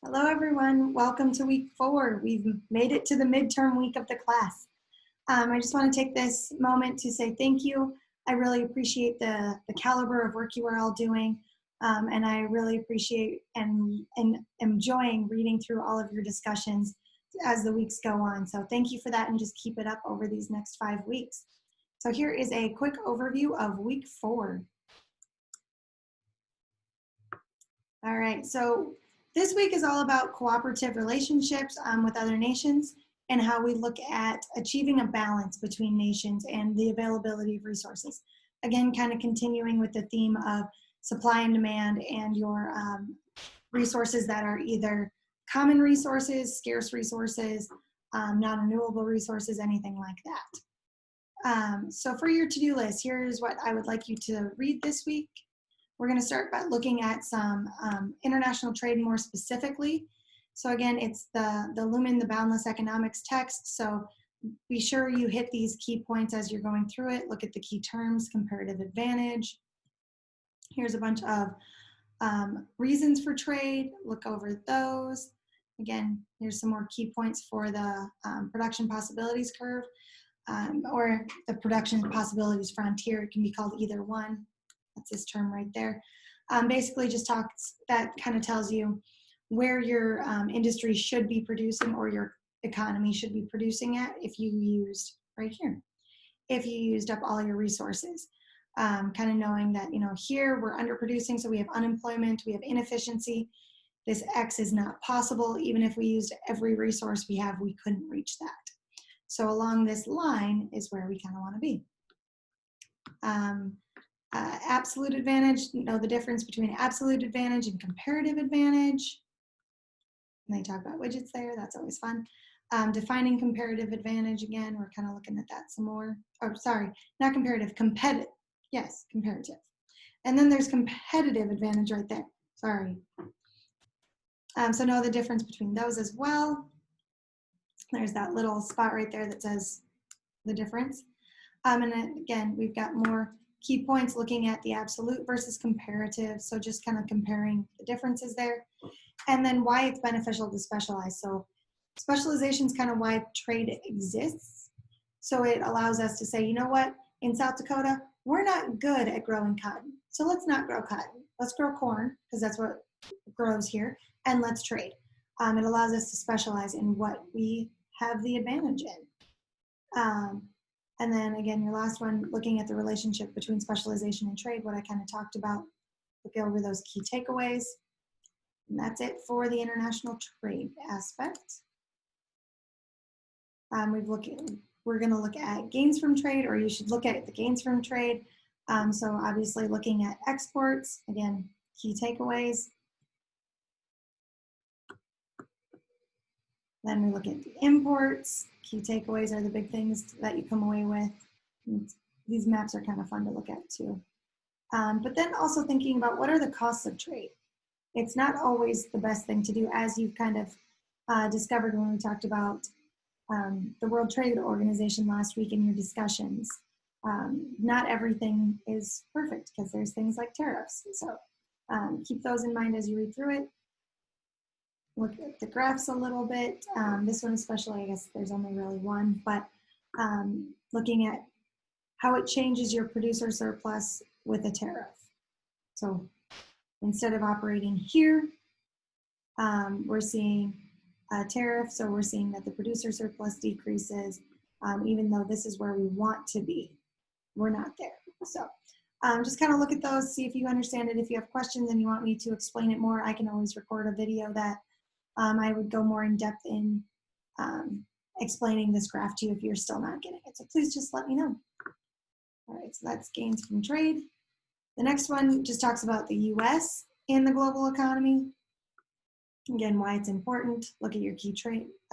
Hello, everyone. Welcome to week 4. We've made it to the midterm week of the class. I just want to take this moment to say thank you. I really appreciate the caliber of work you are all doing, and I really appreciate and enjoying reading through all of your discussions as the weeks go on. So thank you for that, and just keep it up over these next 5 weeks. So here is a quick overview of week 4. All right, so this week is all about cooperative relationships with other nations and how we look at achieving a balance between nations and the availability of resources. Again, kind of continuing with the theme of supply and demand and your resources that are either common resources, scarce resources, non-renewable resources, anything like that. So for your to-do list, here's what I would like you to read this week. We're going to start by looking at some international trade more specifically. So again, it's the Lumen, the Boundless Economics text. So be sure you hit these key points as you're going through it. Look at the key terms, comparative advantage. Here's a bunch of reasons for trade. Look over those. Again, here's some more key points for the production possibilities curve or the production possibilities frontier. It can be called either one. That's this term right there. Basically just talks, that kind of tells you where your industry should be producing or your economy should be producing at if you used, right here, if you used up all your resources. Kind of knowing that, here we're underproducing, so we have unemployment, we have inefficiency. This X is not possible. Even if we used every resource we have, we couldn't reach that. So along this line is where we kind of want to be. Absolute advantage, know the difference between absolute advantage and comparative advantage. And they talk about widgets there, that's always fun. Defining comparative advantage, again, we're kind of looking at that some more. Oh, sorry, not comparative, competitive. Yes, comparative. And then there's competitive advantage right there, sorry. So know the difference between those as well. There's that little spot right there that says the difference. And then again, we've got more key points looking at the absolute versus comparative. So just kind of comparing the differences there. And then why it's beneficial to specialize. So specialization is kind of why trade exists. So it allows us to say, you know what, in South Dakota, we're not good at growing cotton. So let's not grow cotton. Let's grow corn, because that's what grows here, and let's trade. It allows us to specialize in what we have the advantage in. And then again, your last one, looking at the relationship between specialization and trade, what I kind of talked about, look over those key takeaways. And that's it for the international trade aspect. We're going to look at gains from trade, or you should look at the gains from trade. So obviously looking at exports, again, key takeaways. Then we look at the imports. Key takeaways are the big things that you come away with. And these maps are kind of fun to look at too. But then also thinking about what are the costs of trade. It's not always the best thing to do, as you've kind of discovered when we talked about the World Trade Organization last week in your discussions. Not everything is perfect because there's things like tariffs. So keep those in mind as you read through it. Look at the graphs a little bit. This one especially, I guess there's only really one, but looking at how it changes your producer surplus with a tariff. So instead of operating here, we're seeing a tariff, so we're seeing that the producer surplus decreases, even though this is where we want to be. We're not there. So just kind of look at those, see if you understand it. If you have questions and you want me to explain it more, I can always record a video that I would go more in depth in explaining this graph to you if you're still not getting it. So please just let me know. All right, so that's gains from trade. The next one just talks about the US in the global economy. Again, why it's important. Look at your key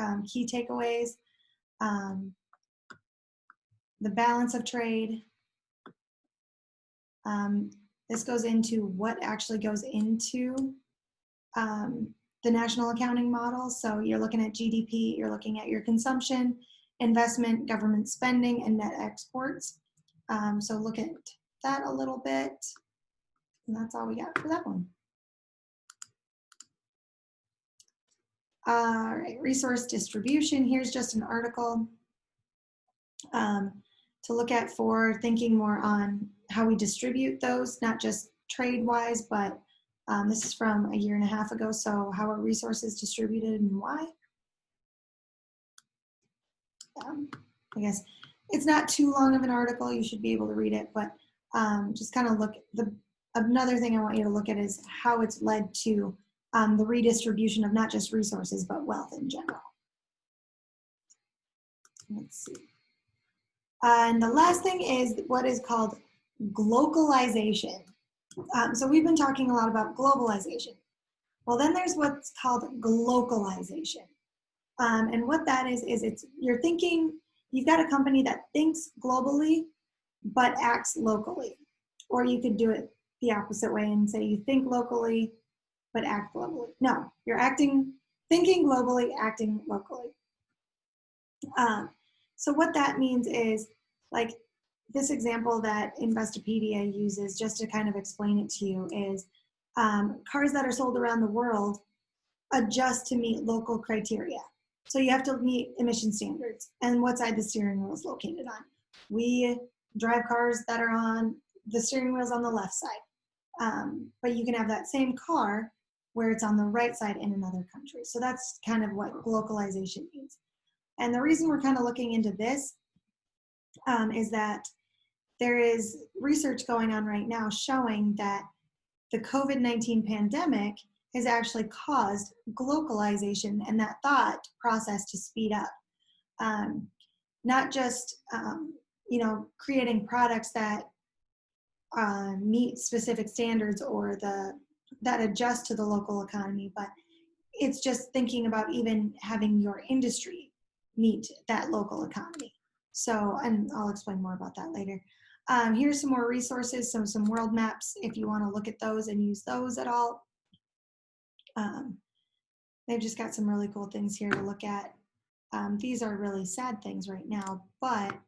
takeaways. The balance of trade. This goes into what actually goes into the national accounting model. So you're looking at GDP, you're looking at your consumption, investment, government spending, and net exports. So look at that a little bit. And that's all we got for that one. All right, resource distribution. Here's just an article to look at for thinking more on how we distribute those, not just trade-wise, but this is from a 1.5 years ago, so how are resources distributed and why? I guess it's not too long of an article, you should be able to read it, but just kind of look, another thing I want you to look at is how it's led to the redistribution of not just resources, but wealth in general. Let's see. And the last thing is what is called glocalization. So we've been talking a lot about globalization. Well, then there's what's called glocalization. And what that is it's you're thinking, you've got a company that thinks globally, but acts locally. Or you could do it the opposite way and say you think locally, but act globally. No, you're thinking globally, acting locally. So what that means is, like this example that Investopedia uses just to kind of explain it to you is cars that are sold around the world adjust to meet local criteria. So you have to meet emission standards and what side the steering wheel is located on. We drive cars that are on the steering wheel's on the left side, but you can have that same car where it's on the right side in another country. So that's kind of what glocalization means. And the reason we're kind of looking into this is that there is research going on right now showing that the COVID-19 pandemic has actually caused glocalization and that thought process to speed up. Not just creating products that meet specific standards or that adjust to the local economy, but it's just thinking about even having your industry meet that local economy. So, and I'll explain more about that later. Here's some more resources, some world maps if you want to look at those and use those at all. They've just got some really cool things here to look at. These are really sad things right now, but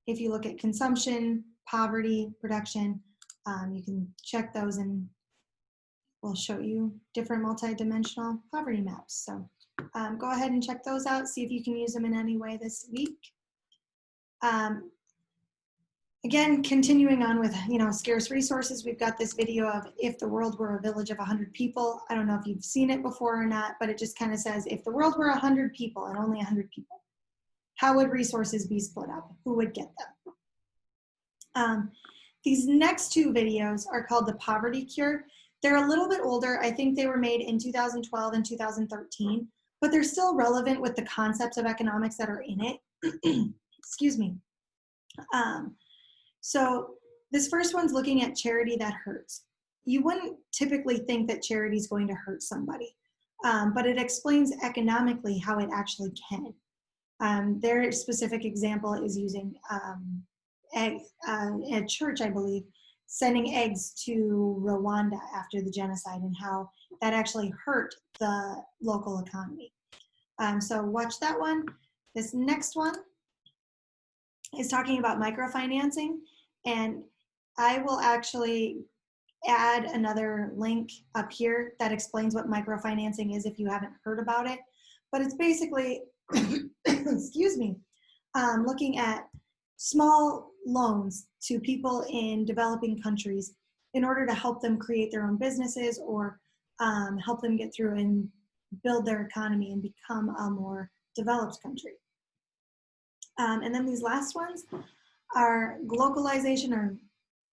if you look at consumption, poverty, production, you can check those and we'll show you different multi-dimensional poverty maps. So go ahead and check those out, see if you can use them in any way this week. Again, continuing on with scarce resources, we've got this video of if the world were a village of 100 people. I don't know if you've seen it before or not, but it just kind of says if the world were 100 people and only 100 people, how would resources be split up? Who would get them? These next two videos are called The Poverty Cure. They're a little bit older. I think they were made in 2012 and 2013, but they're still relevant with the concepts of economics that are in it. Excuse me. So this first one's looking at charity that hurts. You wouldn't typically think that charity is going to hurt somebody, but it explains economically how it actually can. Their specific example is using a church, I believe, sending eggs to Rwanda after the genocide and how that actually hurt the local economy. So watch that one. This next one is talking about microfinancing, and I will actually add another link up here that explains what microfinancing is if you haven't heard about it. But it's basically, excuse me, looking at small loans to people in developing countries in order to help them create their own businesses or help them get through and build their economy and become a more developed country. And then these last ones are glocalization, or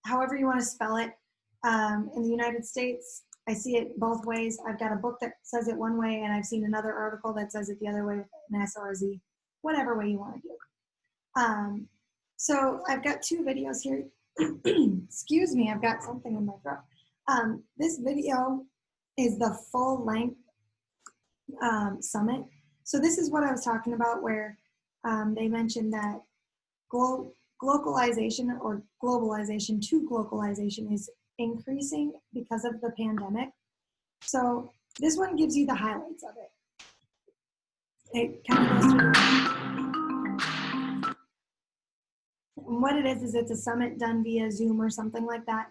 however you want to spell it. In the United States, I see it both ways. I've got a book that says it one way, and I've seen another article that says it the other way with an S or a Z, whatever way you want to do it. So I've got two videos here. Excuse me, I've got something in my throat. This video is the full length summit. So this is what I was talking about, where they mentioned that globalization or globalization to glocalization is increasing because of the pandemic. So this one gives you the highlights of it. It kind of goes through. And what it is it's a summit done via Zoom or something like that,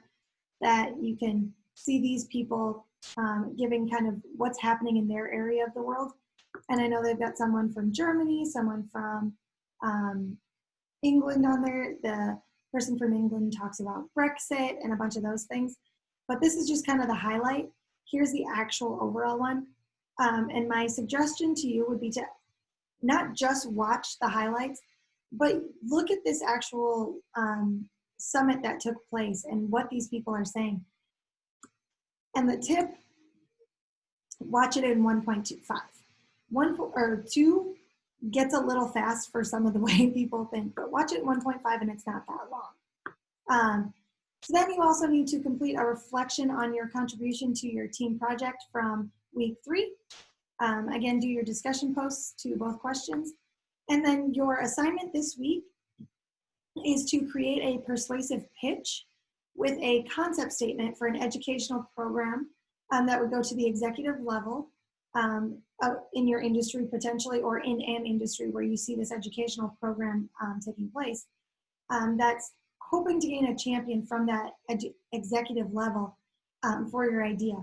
that you can see these people giving kind of what's happening in their area of the world. And I know they've got someone from Germany, someone from England on there. The person from England talks about Brexit and a bunch of those things. But this is just kind of the highlight. Here's the actual overall one. And my suggestion to you would be to not just watch the highlights, but look at this actual summit that took place and what these people are saying. And the tip, watch it in 1.25. 2 gets a little fast for some of the way people think, but watch it in 1.5 and it's not that long. So then you also need to complete a reflection on your contribution to your team project from week 3. Again, do your discussion posts to both questions. And then your assignment this week is to create a persuasive pitch with a concept statement for an educational program that would go to the executive level in your industry potentially, or in an industry where you see this educational program taking place. That's hoping to gain a champion from that executive level for your idea.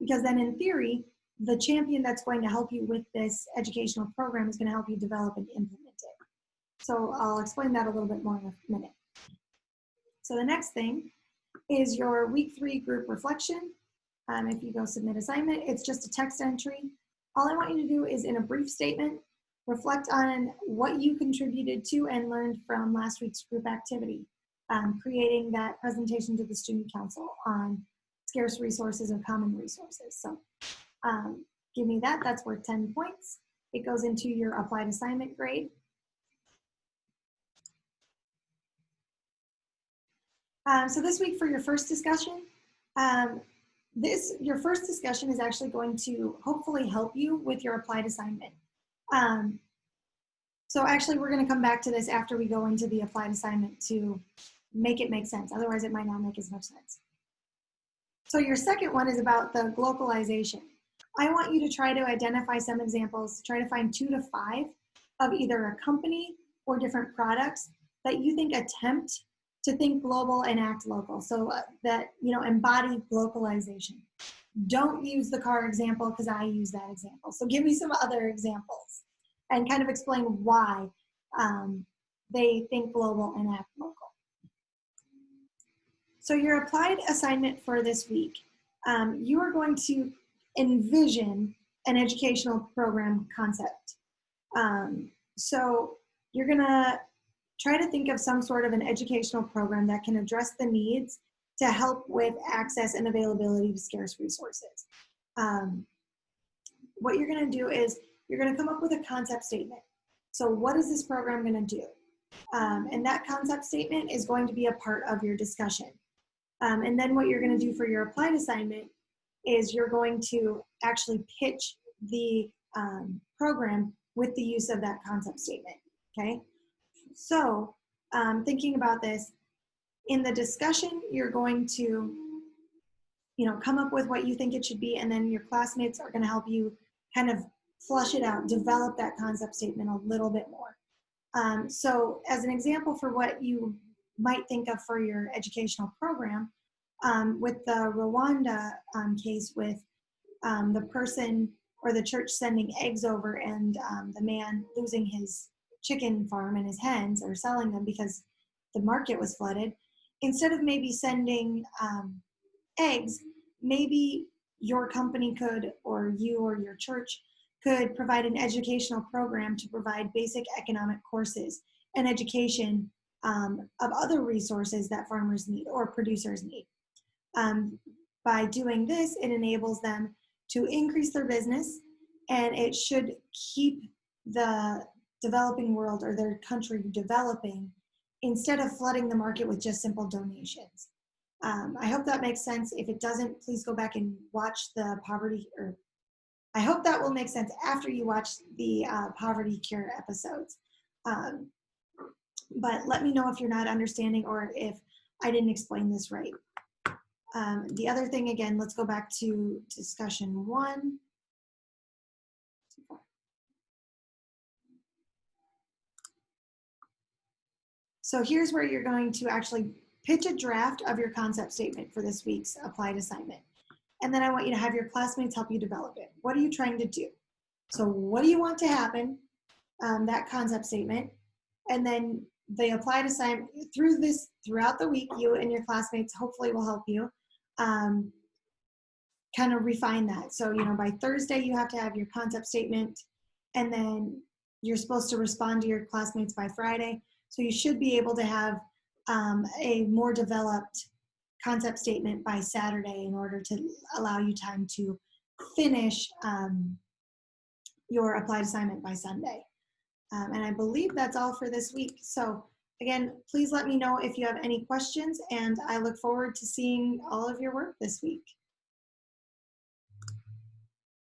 Because then in theory, the champion that's going to help you with this educational program is going to help you develop and implement it. So I'll explain that a little bit more in a minute. So the next thing is your week 3 group reflection. If you go submit assignment, it's just a text entry. All I want you to do is, in a brief statement, reflect on what you contributed to and learned from last week's group activity, creating that presentation to the student council on scarce resources or common resources. So give me that, that's worth 10 points. It goes into your applied assignment grade. So this week for your first discussion, your first discussion is actually going to hopefully help you with your applied assignment. So actually we're going to come back to this after we go into the applied assignment to make it make sense. Otherwise it might not make as much sense. So your second one is about the globalization. I want you to try to identify some examples, try to find 2 to 5 of either a company or different products that you think attempt to think global and act local. So that, embody globalization. Don't use the car example because I use that example. So give me some other examples and kind of explain why they think global and act local. So your applied assignment for this week, you are going to envision an educational program concept. So you're gonna try to think of some sort of an educational program that can address the needs to help with access and availability of scarce resources. What you're gonna do is you're gonna come up with a concept statement. So what is this program gonna do? And that concept statement is going to be a part of your discussion. And then what you're gonna do for your applied assignment is you're going to actually pitch the program with the use of that concept statement, okay? So thinking about this, in the discussion, you're going to, come up with what you think it should be, and then your classmates are gonna help you kind of flush it out, develop that concept statement a little bit more. So as an example for what you might think of for your educational program, with the Rwanda case with the person or the church sending eggs over and the man losing his chicken farm and his hens, or selling them because the market was flooded, instead of maybe sending eggs, maybe your company could, or you or your church could provide an educational program to provide basic economic courses and education of other resources that farmers need or producers need. By doing this, it enables them to increase their business, and it should keep the developing world or their country developing instead of flooding the market with just simple donations. I hope that makes sense. If it doesn't, please go back and watch the poverty, or I hope that will make sense after you watch the Poverty Cure episodes. But let me know if you're not understanding or if I didn't explain this right. The other thing, again, let's go back to discussion 1. So here's where you're going to actually pitch a draft of your concept statement for this week's applied assignment. And then I want you to have your classmates help you develop it. What are you trying to do? So what do you want to happen? That concept statement. And then the applied assignment throughout the week, you and your classmates hopefully will help you um, kind of refine that. So, by Thursday, you have to have your concept statement, and then you're supposed to respond to your classmates by Friday. So you should be able to have a more developed concept statement by Saturday in order to allow you time to finish your applied assignment by Sunday. And I believe that's all for this week. So again, please let me know if you have any questions, and I look forward to seeing all of your work this week.